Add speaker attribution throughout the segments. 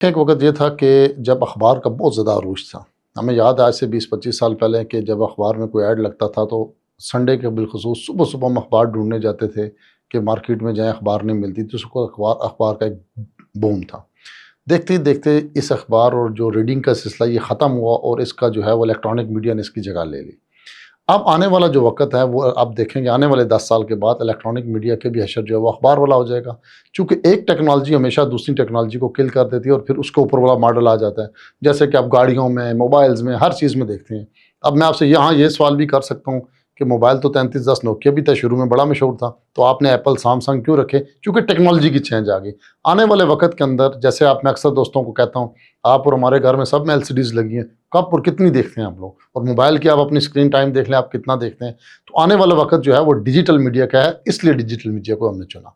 Speaker 1: ایک وقت یہ تھا کہ جب اخبار کا بہت زیادہ عروج تھا۔ ہمیں یاد ہے آج سے 20-25 سال پہلے کہ جب اخبار میں کوئی ایڈ لگتا تھا تو سنڈے کے بالخصوص صبح صبح ہم اخبار ڈھونڈنے جاتے تھے کہ مارکیٹ میں جائیں، اخبار نہیں ملتی تو اس کو اخبار کا ایک بوم تھا۔ دیکھتے ہی دیکھتے اس اخبار اور جو ریڈنگ کا سلسلہ یہ ختم ہوا اور اس کا جو ہے وہ الیکٹرانک میڈیا نے اس کی جگہ لے لی۔ اب آنے والا جو وقت ہے وہ آپ دیکھیں گے آنے والے 10 سال کے بعد الیکٹرانک میڈیا کے بھی حشر جو ہے وہ اخبار والا ہو جائے گا، چونکہ ایک ٹیکنالوجی ہمیشہ دوسری ٹیکنالوجی کو کل کر دیتی ہے اور پھر اس کے اوپر والا ماڈل آ جاتا ہے، جیسے کہ آپ گاڑیوں میں، موبائلز میں، ہر چیز میں دیکھتے ہیں۔ اب میں آپ سے یہاں یہ سوال بھی کر سکتا ہوں کہ موبائل تو 3310 نوکیا بھی تھا، شروع میں بڑا مشہور تھا، تو آپ نے ایپل سامسنگ کیوں رکھے؟ چونکہ ٹیکنالوجی کی چینج آ گئی۔ آنے والے وقت کے اندر جیسے میں اکثر دوستوں کو کہتا ہوں، آپ اور ہمارے گھر میں سب میں LCDs لگی ہیں، کب اور کتنی دیکھتے ہیں ہم لوگ، اور موبائل کی آپ اپنی اسکرین ٹائم دیکھ لیں آپ کتنا دیکھتے ہیں۔ تو آنے والا وقت جو ہے وہ ڈیجیٹل میڈیا کا ہے، اس لیے ڈیجیٹل میڈیا کو ہم نے چنا۔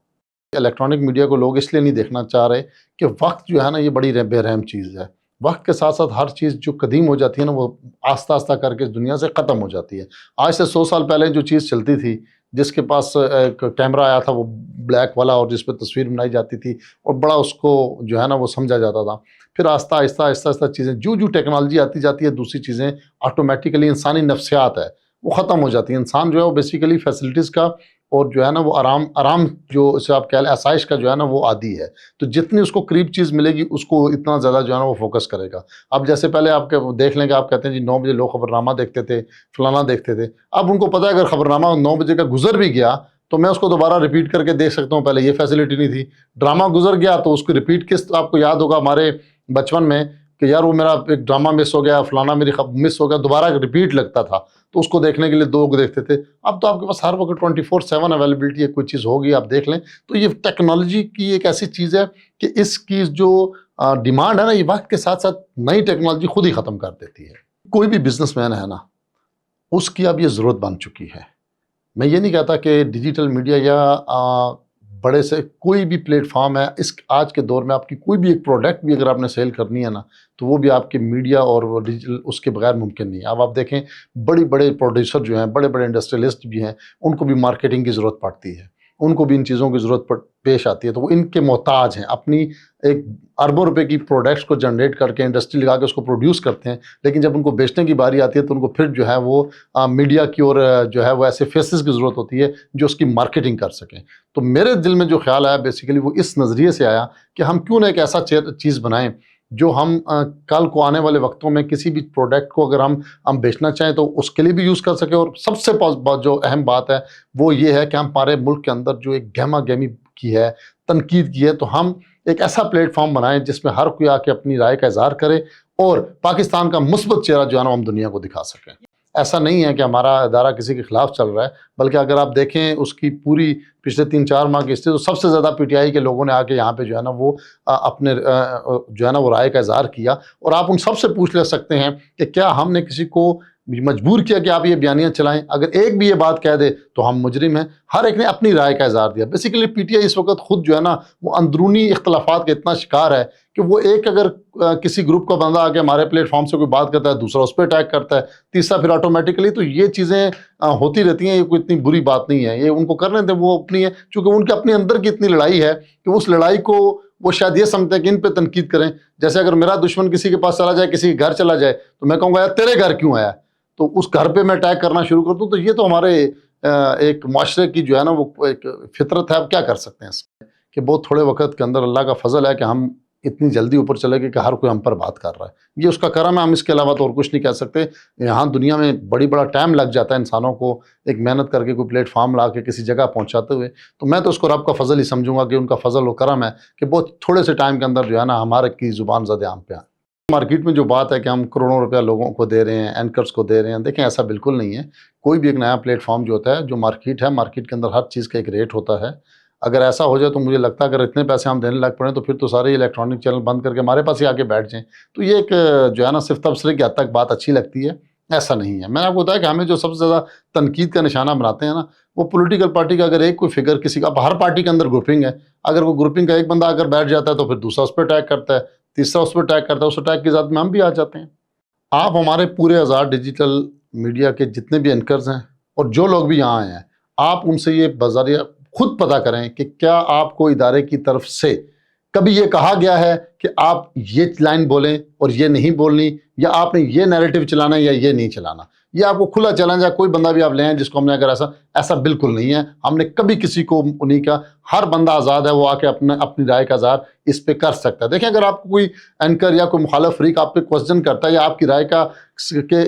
Speaker 1: الیکٹرانک میڈیا کو لوگ اس لیے نہیں دیکھنا چاہ رہے کہ وقت جو ہے نا یہ بڑی بے رحم چیز ہے۔ وقت کے ساتھ ساتھ ہر چیز جو قدیم ہو جاتی ہے نا وہ آہستہ آہستہ کر کے اس دنیا سے ختم ہو جاتی ہے۔ آج سے 100 سال پہلے جو چیز چلتی تھی، جس کے پاس ایک کیمرہ آیا تھا وہ بلیک والا اور جس پہ تصویر بنائی جاتی تھی اور بڑا اس کو جو ہے نا وہ سمجھا جاتا تھا، پھر آہستہ آہستہ آہستہ آہستہ چیزیں جو ٹیکنالوجی آتی جاتی ہے دوسری چیزیں آٹومیٹیکلی انسانی نفسیات ہے وہ ختم ہو جاتی ہے۔ انسان جو ہے وہ بیسیکلی فیسلٹیز کا اور جو ہے نا وہ آرام جو اسے آپ کہہ لیں آسائش کا جو ہے نا وہ عادی ہے، تو جتنی اس کو قریب چیز ملے گی اس کو اتنا زیادہ جو ہے نا وہ فوکس کرے گا۔ اب جیسے پہلے آپ دیکھ لیں کہ آپ کہتے ہیں جی 9 بجے لوگ خبرنامہ دیکھتے تھے، فلانا دیکھتے تھے، اب ان کو پتہ ہے اگر خبرنامہ 9 بجے کا گزر بھی گیا تو میں اس کو دوبارہ ریپیٹ کر کے دیکھ سکتا ہوں، پہلے یہ فیسلٹی نہیں تھی۔ ڈرامہ گزر گیا تو اس کو ریپیٹ آپ کو یاد ہوگا ہمارے بچپن میں کہ یار وہ میرا ایک ڈرامہ مس ہو گیا، فلانا میری مس ہو گیا، دوبارہ ریپیٹ لگتا تھا تو اس کو دیکھنے کے لیے 2 دیکھتے تھے۔ اب تو آپ کے پاس ہر وقت 24/7 اویلیبلٹی ہے، کوئی چیز ہوگی آپ دیکھ لیں۔ تو یہ ٹیکنالوجی کی ایک ایسی چیز ہے کہ اس کی جو ڈیمانڈ ہے نا یہ وقت کے ساتھ ساتھ نئی ٹیکنالوجی خود ہی ختم کر دیتی ہے۔ کوئی بھی بزنس مین ہے نا اس کی اب یہ ضرورت بن چکی ہے۔ میں یہ نہیں کہتا کہ ڈیجیٹل میڈیا یا بڑے سے کوئی بھی پلیٹ فارم ہے، اس آج کے دور میں آپ کی کوئی بھی ایک پروڈکٹ بھی اگر آپ نے سیل کرنی ہے نا تو وہ بھی آپ کے میڈیا اور وہ ڈیجیٹل اس کے بغیر ممکن نہیں ہے۔ اب آپ دیکھیں بڑے پروڈیوسر جو ہیں، بڑے انڈسٹریلسٹ بھی ہیں، ان کو بھی مارکیٹنگ کی ضرورت پڑتی ہے، ان کو بھی ان چیزوں کی ضرورت پیش آتی ہے، تو وہ ان کے محتاج ہیں۔ اپنی ایک اربوں روپے کی پروڈکٹس کو جنریٹ کر کے انڈسٹری لگا کے اس کو پروڈیوس کرتے ہیں، لیکن جب ان کو بیچنے کی باری آتی ہے تو ان کو پھر جو ہے وہ میڈیا کی اور جو ہے وہ ایسے فیسز کی ضرورت ہوتی ہے جو اس کی مارکیٹنگ کر سکیں۔ تو میرے دل میں جو خیال آیا بیسیکلی وہ اس نظریے سے آیا کہ ہم کیوں نہ ایک ایسا چیز بنائیں جو ہم کل کو آنے والے وقتوں میں کسی بھی پروڈکٹ کو اگر ہم بیچنا چاہیں تو اس کے لیے بھی یوز کر سکیں، اور سب سے جو اہم بات ہے وہ یہ ہے کہ ہمارے ملک کے اندر جو ایک گہما گہمی کی ہے، تنقید کی ہے، تو ہم ایک ایسا پلیٹ فارم بنائیں جس میں ہر کوئی آ کے اپنی رائے کا اظہار کرے اور پاکستان کا مثبت چہرہ جو ہے نا ہم دنیا کو دکھا سکیں۔ ایسا نہیں ہے کہ ہمارا ادارہ کسی کے خلاف چل رہا ہے، بلکہ اگر آپ دیکھیں اس کی پوری پچھلے 3-4 ماہ کی ہسٹری تو سب سے زیادہ PTI کے لوگوں نے آ کے یہاں پہ جو ہے نا وہ اپنے جو ہے نا وہ رائے کا اظہار کیا، اور آپ ان سب سے پوچھ لے سکتے ہیں کہ کیا ہم نے کسی کو مجبور کیا کہ آپ یہ بیانیہ چلائیں؟ اگر ایک بھی یہ بات کہہ دے تو ہم مجرم ہیں۔ ہر ایک نے اپنی رائے کا اظہار دیا۔ بیسیکلی PTI اس وقت خود جو ہے نا وہ اندرونی اختلافات کا اتنا شکار ہے کہ وہ ایک اگر کسی گروپ کا بندہ آ کے ہمارے پلیٹ فارم سے کوئی بات کرتا ہے، دوسرا اس پہ اٹیک کرتا ہے، تیسرا پھر آٹومیٹکلی، تو یہ چیزیں ہوتی رہتی ہیں، یہ کوئی اتنی بری بات نہیں ہے، یہ ان کو کرنے دیں، وہ اپنی ہے، چونکہ ان کے اپنے اندر کی اتنی لڑائی ہے کہ اس لڑائی کو وہ شاید یہ سمجھتے ہیں کہ ان پہ تنقید کریں۔ جیسے اگر میرا دشمن کسی کے پاس چلا جائے، کسی کے گھر چلا جائے، تو میں کہوں گا یار تیرے گھر کیوں آیا، تو اس گھر پہ میں اٹیک کرنا شروع کر دوں، تو یہ تو ہمارے ایک معاشرے کی جو ہے نا وہ ایک فطرت ہے۔ اب کیا کر سکتے ہیں اس میں کہ بہت تھوڑے وقت کے اندر اللہ کا فضل ہے کہ ہم اتنی جلدی اوپر چلے گئے کہ ہر کوئی ہم پر بات کر رہا ہے، یہ اس کا کرم ہے، ہم اس کے علاوہ تو اور کچھ نہیں کہہ سکتے۔ یہاں دنیا میں بڑا ٹائم لگ جاتا ہے انسانوں کو ایک محنت کر کے کوئی پلیٹ فارم لا کے کسی جگہ پہنچاتے ہوئے، تو میں تو اس کو رب کا فضل ہی سمجھوں گا کہ ان کا فضل و کرم ہے کہ بہت تھوڑے سے ٹائم کے اندر جو ہے نا ہمارے کی زبان زد عام پہ آئے۔ مارکیٹ میں جو بات ہے کہ ہم کروڑوں روپیہ لوگوں کو دے رہے ہیں، اینکرز کو دے رہے ہیں، دیکھیں ایسا بالکل نہیں ہے۔ کوئی بھی ایک نیا پلیٹ فارم جو ہوتا ہے، جو مارکیٹ ہے، مارکیٹ کے اندر ہر چیز کا ایک ریٹ ہوتا ہے۔ اگر ایسا ہو جائے تو مجھے لگتا ہے اگر اتنے پیسے ہم دینے لگ پڑیں تو پھر تو سارے الیکٹرانک چینل بند کر کے ہمارے پاس ہی آ کے بیٹھ جائیں، تو یہ ایک جو ہے نا صرف تبصرے کی حد تک بات اچھی لگتی ہے، ایسا نہیں ہے۔ میں نے آپ کو بتایا کہ ہمیں جو سب سے زیادہ تنقید کا نشانہ بناتے ہیں نا وہ پولیٹیکل پارٹی کا، اگر ایک کوئی فگر کسی کا، ہر پارٹی کے اندر گروپنگ ہے، اگر وہ گروپنگ کا ایک بندہ اگر بیٹھ جاتا ہے تو پھر دوسرا اس پہ اٹیک کرتا ہے، تیسرا اس پہ اٹیک کرتا ہے، اس اٹیک کی ذات میں ہم بھی آ جاتے ہیں۔ آپ ہمارے پورے 1000 ڈیجیٹل میڈیا کے جتنے بھی اینکرز ہیں اور جو لوگ بھی یہاں آئے ہیں، آپ ان سے یہ بذریعہ خود پتہ کریں کہ کیا آپ کو ادارے کی طرف سے کبھی یہ کہا گیا ہے کہ کہ آپ یہ لائن بولیں اور یہ نہیں بولنی، یا آپ نے یہ نیریٹو چلانا ہے یا یہ نہیں چلانا. یہ آپ کو کھلا چیلنج ہے، کوئی بندہ بھی آپ لیں جس کو ہم نے اگر ایسا بالکل نہیں ہے. ہم نے کبھی کسی کو نہیں کہا، ہر بندہ آزاد ہے، وہ آ کے اپنی رائے کا اظہار اس پہ کر سکتا ہے. دیکھیں اگر آپ کو کوئی اینکر یا کوئی مخالف فریق آپ پہ کوسچن کرتا ہے یا آپ کی رائے کے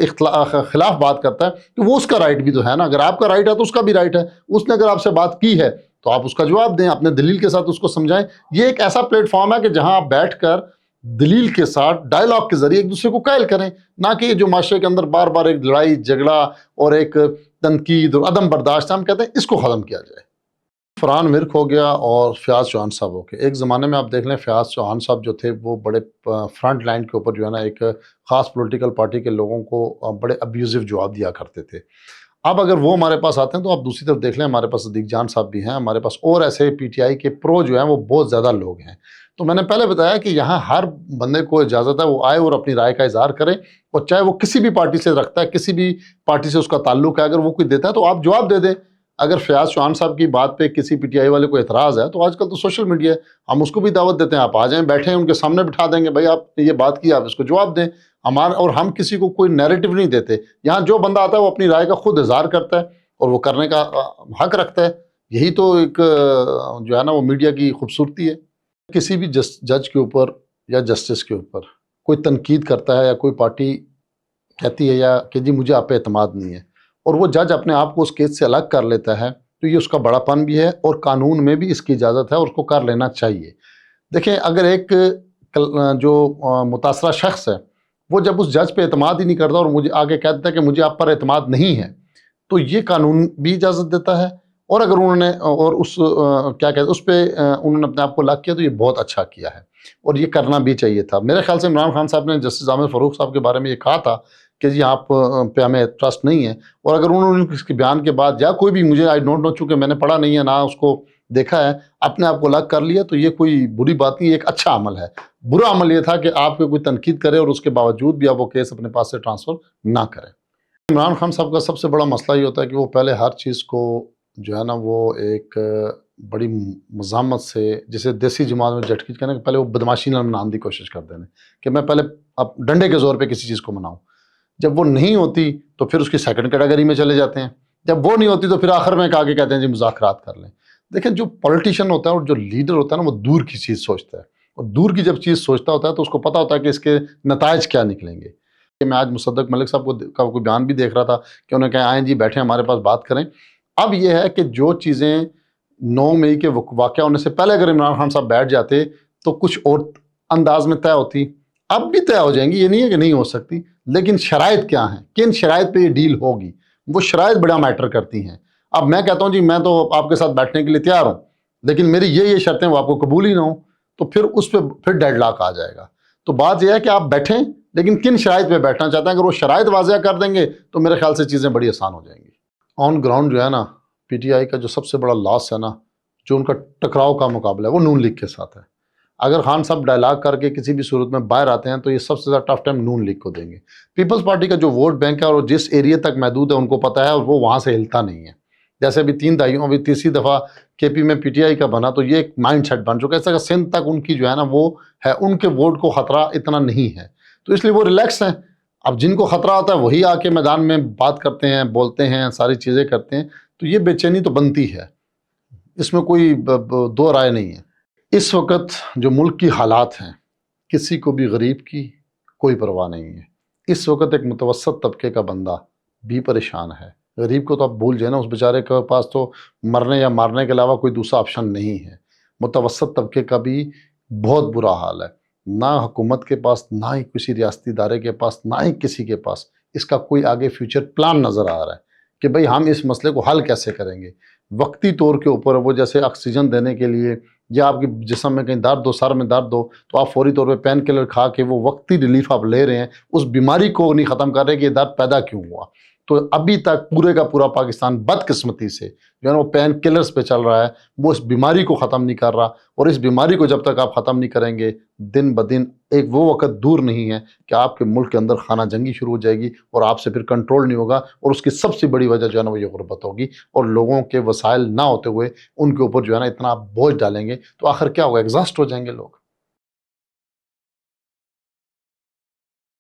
Speaker 1: خلاف بات کرتا ہے تو وہ اس کا رائٹ بھی تو ہے نا. اگر آپ کا رائٹ ہے تو اس کا بھی رائٹ ہے. اس نے اگر آپ سے بات کی ہے تو آپ اس کا جواب دیں، اپنے دلیل کے ساتھ اس کو سمجھائیں. یہ ایک ایسا پلیٹ فارم ہے کہ جہاں آپ بیٹھ کر دلیل کے ساتھ ڈائلاگ کے ذریعے ایک دوسرے کو قائل کریں، نہ کہ جو معاشرے کے اندر بار بار ایک لڑائی جھگڑا اور ایک تنقید اور عدم برداشت ہم کہتے ہیں اس کو ختم کیا جائے. فرحان ورک ہو گیا اور فیاض چوہان صاحب ہو گئے. ایک زمانے میں آپ دیکھ لیں فیاض چوہان صاحب جو تھے وہ بڑے فرنٹ لائن کے اوپر جو ہے نا ایک خاص پولیٹیکل پارٹی کے لوگوں کو بڑے ابیوزو جواب دیا کرتے تھے. اب اگر وہ ہمارے پاس آتے ہیں تو آپ دوسری طرف دیکھ لیں ہمارے پاس صدیق جان صاحب بھی ہیں، ہمارے پاس اور ایسے پی ٹی آئی کے پرو جو ہیں وہ بہت زیادہ لوگ ہیں. تو میں نے پہلے بتایا کہ یہاں ہر بندے کو اجازت ہے وہ آئے اور اپنی رائے کا اظہار کرے، اور چاہے وہ کسی بھی پارٹی سے رکھتا ہے، کسی بھی پارٹی سے اس کا تعلق ہے، اگر وہ کوئی دیتا ہے تو آپ جواب دے دیں. اگر فیاض چوہان صاحب کی بات پہ کسی پی ٹی آئی والے کو اعتراض ہے تو آج کل تو سوشل میڈیا ہے، ہم اس کو بھی دعوت دیتے ہیں، آپ آ جائیں، بیٹھیں، ان کے سامنے بٹھا دیں گے، بھائی آپ نے یہ بات کی، آپ اس کو جواب دیں. اور ہم کسی کو کوئی نیریٹو نہیں دیتے. یہاں جو بندہ آتا ہے وہ اپنی رائے کا خود اظہار کرتا ہے اور وہ کرنے کا حق رکھتا ہے. یہی تو ایک جو ہے نا وہ میڈیا کی خوبصورتی ہے. کسی بھی جج کے اوپر یا جسٹس کے اوپر کوئی تنقید کرتا ہے یا کوئی پارٹی کہتی ہے یا کہ جی مجھے آپ پہ اعتماد نہیں ہے، اور وہ جج اپنے آپ کو اس کیس سے الگ کر لیتا ہے، تو یہ اس کا بڑا پن بھی ہے اور قانون میں بھی اس کی اجازت ہے اور اس کو کر لینا چاہیے. دیکھیں اگر ایک جو متاثرہ شخص ہے وہ جب اس جج پہ اعتماد ہی نہیں کرتا اور مجھے آگے کہہ دیتا ہے کہ مجھے آپ پر اعتماد نہیں ہے، تو یہ قانون بھی اجازت دیتا ہے. اور اگر انہوں نے اور اس پہ انہوں نے اپنے آپ کو لاک کیا تو یہ بہت اچھا کیا ہے اور یہ کرنا بھی چاہیے تھا. میرے خیال سے عمران خان صاحب نے جسٹس عامر فاروق صاحب کے بارے میں یہ کہا تھا کہ جی آپ پہ ہمیں ٹرسٹ نہیں ہے، اور اگر انہوں نے اس کے بیان کے بعد یا کوئی بھی مجھے آئی ڈونٹ نو چونکہ میں نے پڑھا نہیں ہے نہ اس کو دیکھا ہے، اپنے آپ کو لاک کر لیا تو یہ کوئی بری بات نہیں، ایک اچھا عمل ہے. برا عمل یہ تھا کہ آپ کو کوئی تنقید کرے اور اس کے باوجود بھی آپ وہ کیس اپنے پاس سے ٹرانسفر نہ کریں. عمران خان صاحب کا سب سے بڑا مسئلہ یہ ہوتا ہے کہ وہ پہلے ہر چیز کو جو ہے نا وہ ایک بڑی مزاحمت سے، جسے دیسی جماعت میں جھٹکی کہنا، کہ پہلے وہ بدماشی نہ منانے کی کوشش کرتے ہیں کہ میں پہلے اب ڈنڈے کے زور پہ کسی چیز کو مناؤں. جب وہ نہیں ہوتی تو پھر اس کی سیکنڈ کیٹیگری میں چلے جاتے ہیں، جب وہ نہیں ہوتی تو پھر آخر میں آگے کہتے ہیں جی مذاکرات کر لیں. دیکھیں جو پولیٹیشین ہوتا ہے اور جو لیڈر ہوتا ہے نا وہ دور کی چیز سوچتا ہے، اور دور کی جب چیز سوچتا ہوتا ہے تو اس کو پتہ ہوتا ہے کہ اس کے نتائج کیا نکلیں گے. میں آج مصدق ملک صاحب کا کوئی بیان بھی دیکھ رہا تھا کہ انہوں نے کہا آئیں جی بیٹھیں ہمارے پاس بات کریں. اب یہ ہے کہ جو چیزیں 9 مئی کے واقعہ ہونے سے پہلے اگر عمران خان صاحب بیٹھ جاتے تو کچھ اور انداز میں طے ہوتی. اب بھی طے ہو جائیں گی، یہ نہیں ہے کہ نہیں ہو سکتی، لیکن شرائط کیا ہیں، کن شرائط پہ یہ ڈیل ہوگی، وہ شرائط بڑا میٹر کرتی ہیں. اب میں کہتا ہوں جی میں تو آپ کے ساتھ بیٹھنے کے لیے تیار ہوں، لیکن میری یہ شرطیں وہ آپ کو قبول ہی نہ ہوں، تو پھر اس پہ پھر ڈیڈ لاک آ جائے گا. تو بات یہ ہے کہ آپ بیٹھیں، لیکن کن شرائط پہ بیٹھنا چاہتے ہیں. اگر وہ شرائط واضح کر دیں گے تو میرے خیال سے چیزیں بڑی آسان ہو جائیں گی. آن گراؤنڈ جو ہے نا پی ٹی آئی کا جو سب سے بڑا لاس ہے نا، جو ان کا ٹکراؤ کا مقابلہ ہے، وہ نون لیگ کے ساتھ ہے. اگر خان صاحب ڈائلاگ کر کے کسی بھی صورت میں باہر آتے ہیں تو یہ سب سے زیادہ ٹف ٹائم نون لیگ کو دیں گے. پیپلز پارٹی کا جو ووٹ بینک ہے اور جس ایریا تک محدود ہے ان کو پتہ ہے، اور وہ وہاں سے ہلتا نہیں ہے. جیسے ابھی 3 دہائیوں ابھی تیسری دفعہ کے پی میں پی ٹی آئی کا بنا تو یہ ایک مائنڈ سیٹ بن چکا ہے. ایسا کہ سندھ تک ان کی جو ہے نا وہ ہے، ان کے ووٹ کو خطرہ اتنا نہیں ہے، تو اس لیے وہ ریلیکس ہیں. اب جن کو خطرہ ہوتا ہے وہی آ کے میدان میں بات کرتے ہیں، بولتے ہیں، ساری چیزیں کرتے ہیں، تو یہ بے چینی تو بنتی ہے، اس میں کوئی دو رائے نہیں ہے. اس وقت جو ملک کی حالات ہیں، کسی کو بھی غریب کی کوئی پرواہ نہیں ہے. اس وقت ایک متوسط طبقے کا بندہ بھی پریشان ہے. غریب کو تو آپ بھول جائیں نا، اس بیچارے کے پاس تو مرنے یا مارنے کے علاوہ کوئی دوسرا آپشن نہیں ہے. متوسط طبقے کا بھی بہت برا حال ہے. نہ حکومت کے پاس، نہ ہی کسی ریاستی ادارے کے پاس، نہ ہی کسی کے پاس اس کا کوئی آگے فیوچر پلان نظر آ رہا ہے کہ بھئی ہم اس مسئلے کو حل کیسے کریں گے. وقتی طور کے اوپر وہ جیسے آکسیجن دینے کے لیے یا آپ کی جسم میں کہیں درد ہو، سر میں درد ہو، تو آپ فوری طور پہ پین کلر کھا کے وہ وقتی ریلیف آپ لے رہے ہیں، اس بیماری کو نہیں ختم کر رہے کہ یہ درد پیدا کیوں ہوا. تو ابھی تک پورے کا پورا پاکستان بدقسمتی سے جو ہے نا وہ پین کلرز پہ چل رہا ہے، وہ اس بیماری کو ختم نہیں کر رہا. اور اس بیماری کو جب تک آپ ختم نہیں کریں گے، دن بدن ایک وہ وقت دور نہیں ہے کہ آپ کے ملک کے اندر خانہ جنگی شروع ہو جائے گی اور آپ سے پھر کنٹرول نہیں ہوگا. اور اس کی سب سے بڑی وجہ جو ہے نا وہ یہ غربت ہوگی، اور لوگوں کے وسائل نہ ہوتے ہوئے ان کے اوپر جو ہے نا اتنا بوجھ ڈالیں گے تو آخر کیا ہوگا، ایگزاسٹ ہو جائیں گے لوگ.